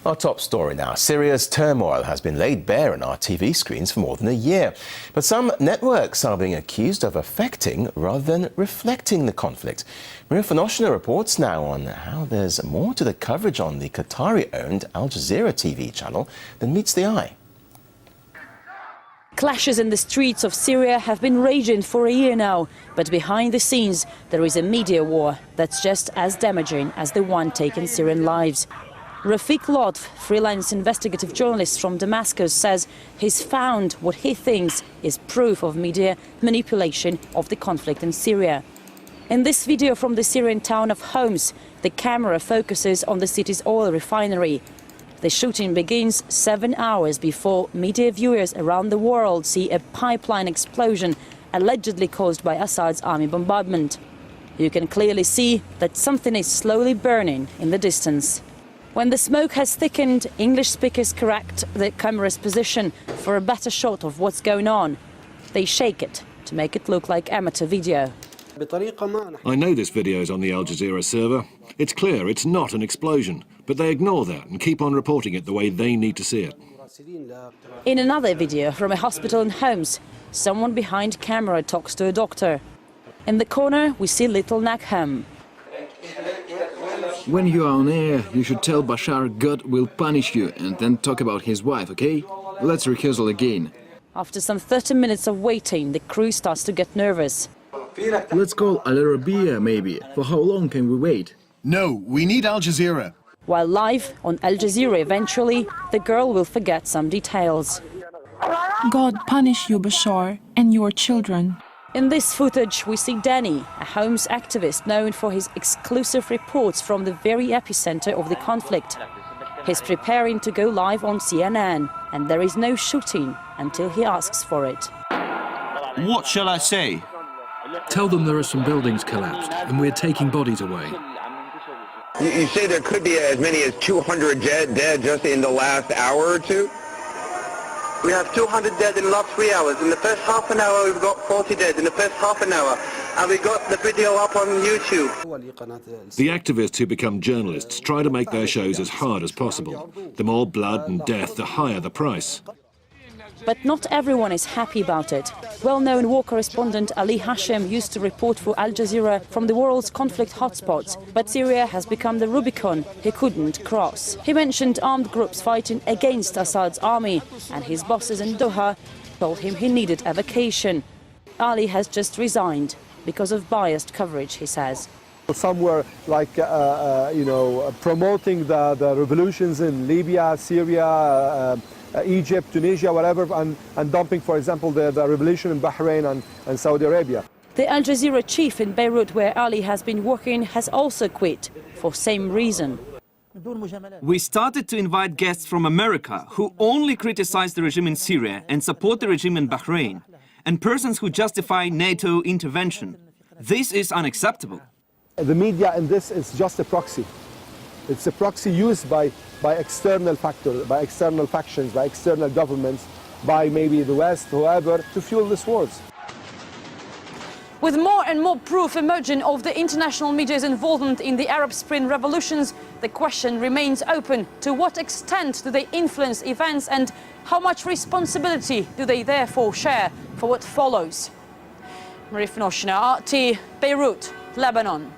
Our top story now. Syria's turmoil has been laid bare on our TV screens for more than a year. But some networks are being accused of affecting rather than reflecting the conflict. Maria Fanoshina reports now on how there's more to the coverage on the Qatari-owned Al Jazeera TV channel than meets the eye. Clashes in the streets of Syria have been raging for a year now, but behind the scenes there is a media war that's just as damaging as the one taking Syrian lives. Rafik Lotf, freelance investigative journalist from Damascus, says he's found what he thinks is proof of media manipulation of the conflict in Syria. In this video from the Syrian town of Homs, the camera focuses on the city's oil refinery. The shooting begins 7 hours before media viewers around the world see a pipeline explosion allegedly caused by Assad's army bombardment. You can clearly see that something is slowly burning in the distance. When the smoke has thickened, English speakers correct the camera's position for a better shot of what's going on. They shake it to make it look like amateur video. I know this video is on the Al Jazeera server. It's clear it's not an explosion, but they ignore that and keep on reporting it the way they need to see it. In another video from a hospital in Homs, someone behind camera talks to a doctor. In the corner, we see little Nakham. When you are on air, you should tell Bashar God will punish you and then talk about his wife, okay? Let's rehearsal again. After some 30 minutes of waiting, the crew starts to get nervous. Let's call Al Arabiya, maybe. For how long can we wait? No, we need Al Jazeera. While live on Al Jazeera eventually, the girl will forget some details. God punish you, Bashar, and your children. In this footage, we see Danny, a Homs activist known for his exclusive reports from the very epicenter of the conflict. He's preparing to go live on CNN, and there is no shooting until he asks for it. What shall I say? Tell them there are some buildings collapsed and we're taking bodies away. You say there could be as many as 200 dead just in the last hour or two? We have 200 dead in the last 3 hours. In the first half an hour, we've got 40 dead. In the first half an hour. And we got the video up on YouTube. The activists who become journalists try to make their shows as hard as possible. The more blood and death, the higher the price. But not everyone is happy about it. Well-known war correspondent Ali Hashem used to report for Al Jazeera from the world's conflict hotspots, but Syria has become the Rubicon he couldn't cross. He mentioned armed groups fighting against Assad's army, and his bosses in Doha told him he needed a vacation. Ali has just resigned because of biased coverage, he says. Some were like, promoting the revolutions in Libya, Syria, Egypt, Tunisia, whatever, and dumping, for example, the revolution in Bahrain and Saudi Arabia. The Al Jazeera chief in Beirut, where Ali has been working, has also quit for same reason. We started to invite guests from America who only criticize the regime in Syria and support the regime in Bahrain, and persons who justify NATO intervention. This is unacceptable. The media in this is just a proxy. It's a proxy used by external factors, by external factions, by external governments, by maybe the West, whoever, to fuel these wars. With more and more proof emerging of the international media's involvement in the Arab Spring revolutions, the question remains open: to what extent do they influence events, and how much responsibility do they therefore share for what follows? Maria Fanoshina, RT, Beirut, Lebanon.